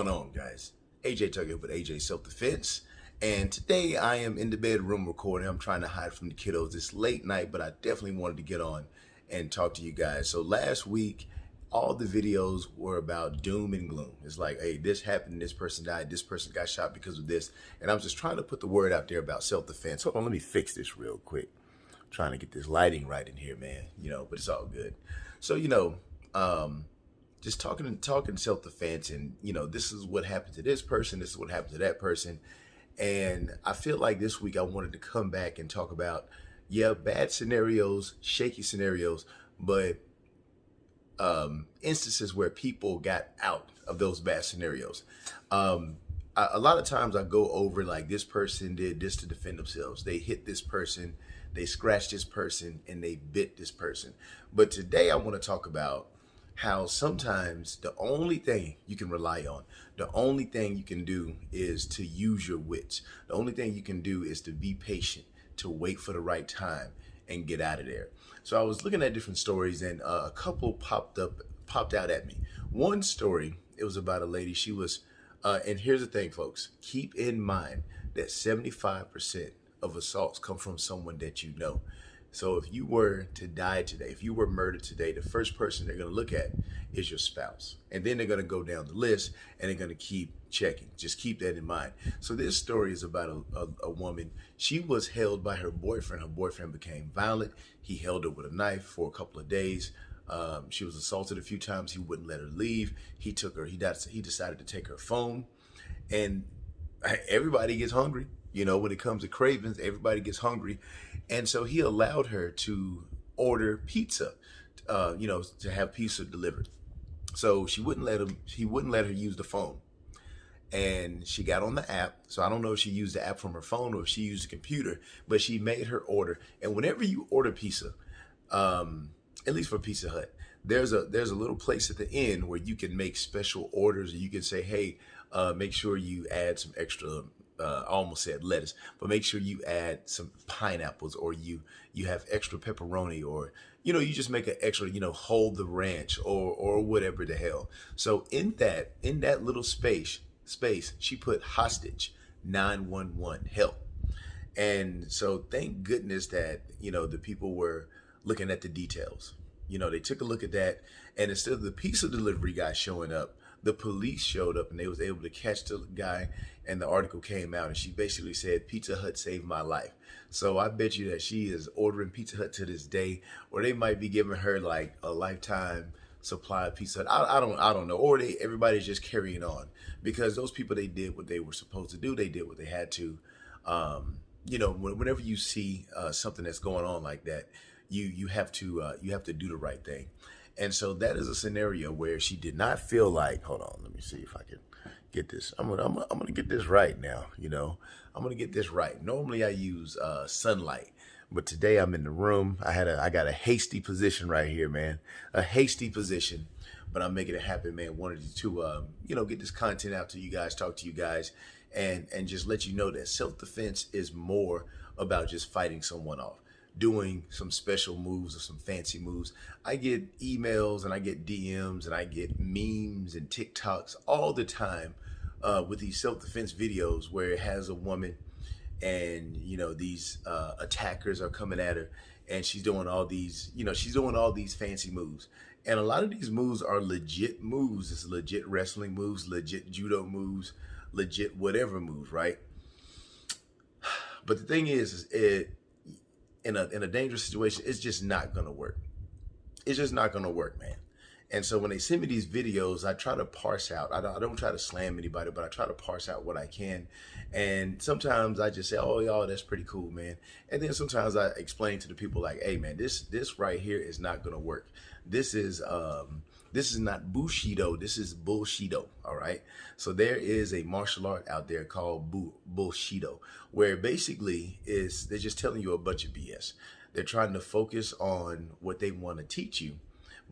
going on, guys? AJ talking with AJ Self-Defense. And today I am in the bedroom recording. I'm trying to hide from the kiddos. It's late night, but I definitely wanted to get on and talk to you guys. So last week, all the videos were about doom and gloom. It's like, hey, this happened, this person died, this person got shot because of this. And I'm just trying to put the word out there about self-defense. Hold on, let me fix this real quick. I'm trying to get this lighting right in here, man. But it's all good. So, just talking self-defense, and this is what happened to this person, this is what happened to that person. And I feel like this week I wanted to come back and talk about, bad scenarios, shaky scenarios, but instances where people got out of those bad scenarios. A lot of times I go over like, this person did this to defend themselves. They hit this person, they scratched this person, and they bit this person. But today I want to talk about how sometimes the only thing you can rely on, the only thing you can do is to use your wits. The only thing you can do is to be patient, to wait for the right time and get out of there. So I was looking at different stories, and a couple popped out at me. One story, it was about a lady. She was, and here's the thing, folks, keep in mind that 75% of assaults come from someone that you know. So if you were to die today, if you were murdered today, the first person they're going to look at is your spouse. And then they're going to go down the list and they're going to keep checking. Just keep that in mind. So this story is about a woman. She was held by her boyfriend. Her boyfriend became violent. He held her with a knife for a couple of days. She was assaulted a few times. He wouldn't let her leave. He decided to take her phone. And everybody gets hungry. When it comes to cravings, everybody gets hungry. And so he allowed her to order pizza, to have pizza delivered. So he wouldn't let her use the phone. And she got on the app. So I don't know if she used the app from her phone or if she used the computer, but she made her order. And whenever you order pizza, at least for Pizza Hut, there's a little place at the end where you can make special orders, and you can say, hey, make sure you add some extra, I almost said lettuce, but make sure you add some pineapples, or you have extra pepperoni, or you just make an extra, hold the ranch, or whatever the hell. So in that little space, she put hostage 911 help. And so thank goodness that the people were looking at the details. They took a look at that, and instead of the pizza delivery guy showing up, the police showed up, and they was able to catch the guy. And the article came out, and she basically said, Pizza Hut saved my life. So I bet you that she is ordering Pizza Hut to this day, or they might be giving her like a lifetime supply of Pizza Hut. I don't know. Or everybody's just carrying on, because those people, they did what they were supposed to do. They did what they had to. Whenever you see something that's going on like that, you have to do the right thing. And so that is a scenario where she did not feel like, hold on, let me see if I can get this. I'm gonna get this right now. I'm gonna get this right. Normally I use sunlight, but today I'm in the room. I got a hasty position right here, man. A hasty position, but I'm making it happen, man. Wanted to get this content out to you guys, talk to you guys, and just let you know that self-defense is more about just fighting someone off, doing some special moves or some fancy moves. I get emails and I get DMs and I get memes and TikToks all the time with these self-defense videos where it has a woman, and these attackers are coming at her, and she's doing all these fancy moves. And a lot of these moves are legit moves. It's legit wrestling moves, legit judo moves, legit whatever moves, right? But the thing is in a dangerous situation, it's just not gonna work. It's just not gonna work, man. And so when they send me these videos, I try to parse out. I don't try to slam anybody, but I try to parse out what I can. And sometimes I just say, oh, y'all, that's pretty cool, man. And then sometimes I explain to the people like, hey, man, this right here is not gonna work. This is not Bullshito, this is Bullshito, all right? So there is a martial art out there called Bullshito, where basically they're just telling you a bunch of BS. They're trying to focus on what they want to teach you,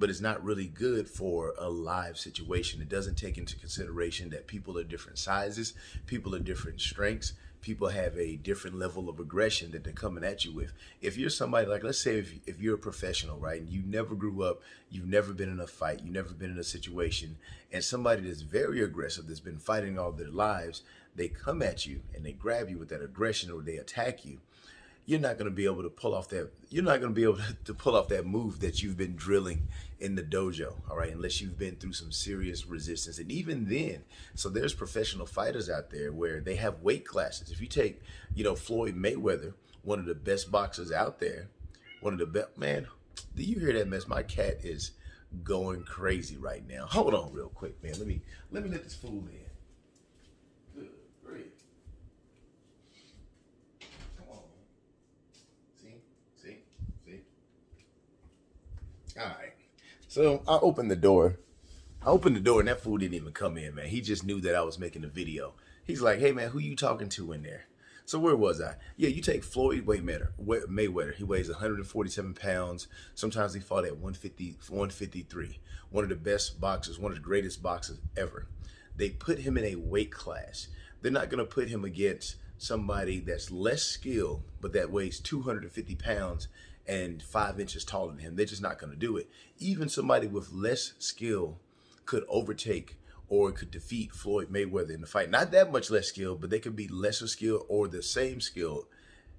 but it's not really good for a live situation. It doesn't take into consideration that people are different sizes, people are different strengths, people have a different level of aggression that they're coming at you with. If you're somebody like, let's say if you're a professional, right, and you never grew up, you've never been in a fight, you've never been in a situation, and somebody that's very aggressive, that's been fighting all their lives, they come at you and they grab you with that aggression or they attack you, you're not going to be able to pull off that. You're not going to be able to pull off that move that you've been drilling in the dojo, all right, unless you've been through some serious resistance. And even then, so there's professional fighters out there where they have weight classes. If you take, Floyd Mayweather, one of the best boxers out there, one of the best, man, do you hear that mess? My cat is going crazy right now. Hold on real quick, man. Let me let this fool in. Good grief. All right. So I opened the door. And that fool didn't even come in, man. He just knew that I was making a video. He's like, hey, man, who you talking to in there? So where was I? Yeah, you take Floyd Mayweather. He weighs 147 pounds. Sometimes he fought at 150, 153. One of the best boxers, one of the greatest boxers ever. They put him in a weight class. They're not going to put him against somebody that's less skilled, but that weighs 250 pounds and 5 inches taller than him. They're just not going to do it. Even somebody with less skill could overtake or could defeat Floyd Mayweather in the fight. Not that much less skilled, but they could be lesser skilled or the same skilled.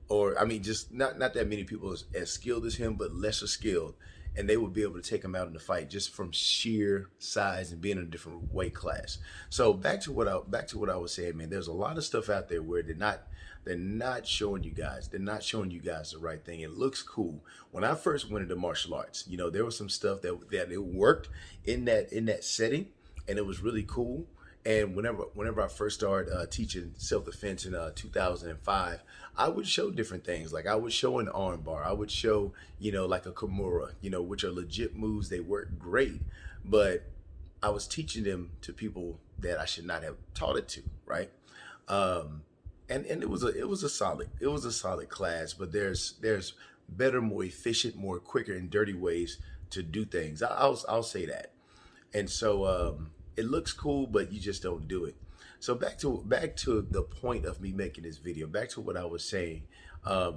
Or, I mean, just not that many people as skilled as him, but lesser skilled. And they would be able to take him out in the fight just from sheer size and being in a different weight class. So back to what I was saying, man. There's a lot of stuff out there where they're not showing you guys. They're not showing you guys the right thing. It looks cool. When I first went into martial arts, there was some stuff that it worked in that setting, and it was really cool. And whenever I first started teaching self-defense in 2005, I would show different things. Like I would show an armbar. I would show, like a Kimura, which are legit moves. They work great, but I was teaching them to people that I should not have taught it to, right? And it was a solid class, but there's better, more efficient, more quicker and dirty ways to do things. I'll say that. And so it looks cool, but you just don't do it. So back to the point of me making this video, back to what I was saying.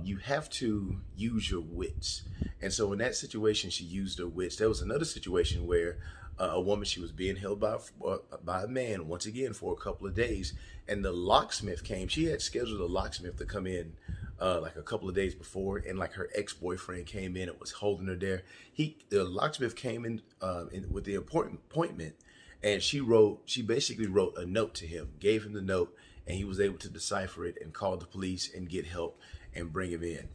You have to use your wits. And so in that situation, she used her wits. There was another situation where a woman, she was being held by a man once again for a couple of days, and the locksmith came. She had scheduled a locksmith to come in like a couple of days before, and like her ex-boyfriend came in and was holding her there. The locksmith came in with the appointment, and she basically wrote a note to him, gave him the note, and he was able to decipher it and call the police and get help and bring him in,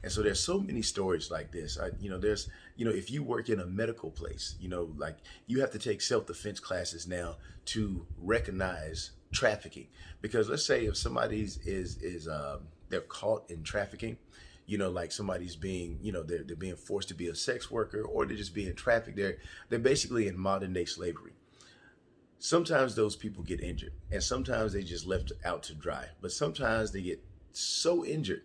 And so there's so many stories like this. There's, if you work in a medical place, like you have to take self-defense classes now to recognize trafficking. Because let's say if somebody's they're caught in trafficking, like somebody's being, they're being forced to be a sex worker, or they're just being trafficked. They're basically in modern day slavery. Sometimes those people get injured, and sometimes they just left out to dry. But sometimes they get so injured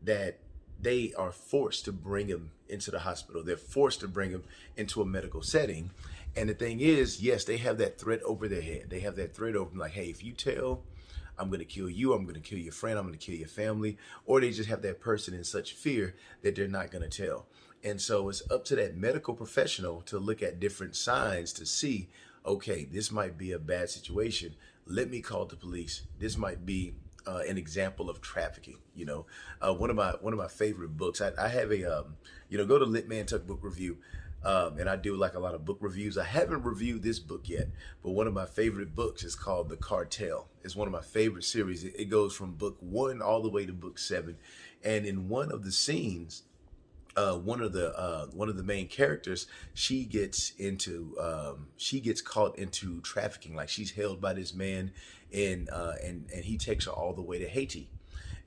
that they are forced to bring them into the hospital. They're forced to bring them into a medical setting. And the thing is, yes, they have that threat over their head. They have that threat over them, like, hey, if you tell, I'm going to kill you, I'm going to kill your friend, I'm going to kill your family. Or they just have that person in such fear that they're not going to tell. And so it's up to that medical professional to look at different signs to see, okay, this might be a bad situation. Let me call the police. This might be an example of trafficking. One of my favorite books. I have a go to Lit Man Tuck Book Review, and I do like a lot of book reviews. I haven't reviewed this book yet, but one of my favorite books is called The Cartel. It's one of my favorite series. It goes from book 1 all the way to book 7, and in one of the scenes, one of the main characters, she gets caught into trafficking. Like she's held by this man, and he takes her all the way to Haiti,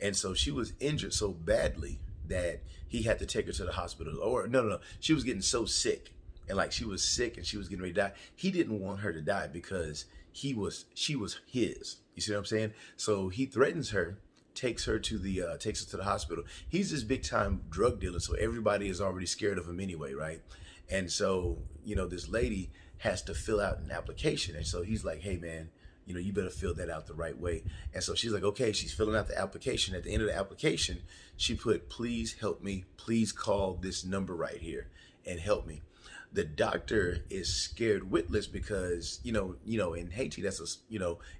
and so she was injured so badly that he had to take her to the hospital. Or no, she was getting so sick, and like she was sick and she was getting ready to die. He didn't want her to die because she was his. You see what I'm saying? So he threatens her. Takes her to the hospital. He's this big time drug dealer, so everybody is already scared of him anyway, right? And so this lady has to fill out an application, and so he's like, hey man, you know, you better fill that out the right way. And so she's like, okay, she's filling out the application. At the end of the application, she put, please help me, please call this number right here and help me. The doctor is scared witless because in Haiti, that's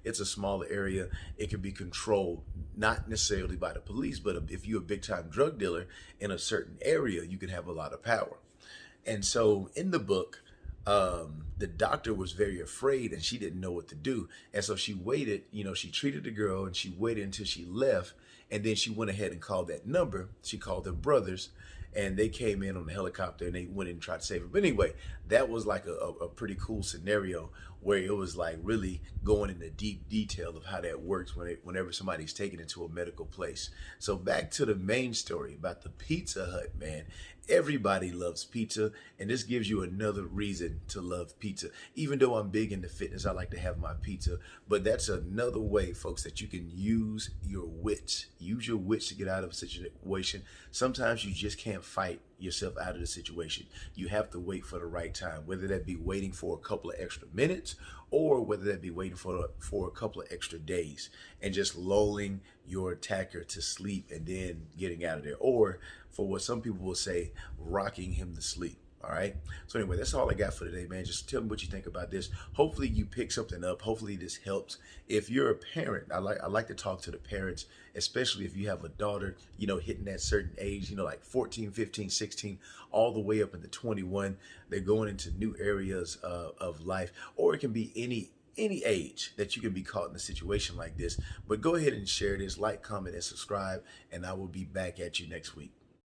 it's a smaller area. It can be controlled not necessarily by the police, but if you're a big time drug dealer in a certain area, you can have a lot of power. And so in the book, the doctor was very afraid and she didn't know what to do. And so she waited, she treated the girl and she waited until she left. And then she went ahead and called that number. She called her brothers and they came in on the helicopter and they went in and tried to save her. But anyway, that was like a pretty cool scenario where it was like really going into deep detail of how that works whenever somebody's taken into a medical place. So back to the main story about the Pizza Hut, man. Everybody loves pizza, and this gives you another reason to love pizza. Even though I'm big into fitness, I like to have my pizza, but that's another way, folks, that you can use your wits. Use your wits to get out of a situation. Sometimes you just can't fight yourself out of the situation. You have to wait for the right time, whether that be waiting for a couple of extra minutes or whether that be waiting for a couple of extra days and just lulling your attacker to sleep and then getting out of there, or for what some people will say, rocking him to sleep. All right. So anyway, that's all I got for today, man. Just tell me what you think about this. Hopefully you pick something up. Hopefully this helps. If you're a parent, I like to talk to the parents, especially if you have a daughter, hitting that certain age, like 14, 15, 16, all the way up into 21. They're going into new areas of life, or it can be any age that you can be caught in a situation like this. But go ahead and share this, like, comment, and subscribe, and I will be back at you next week.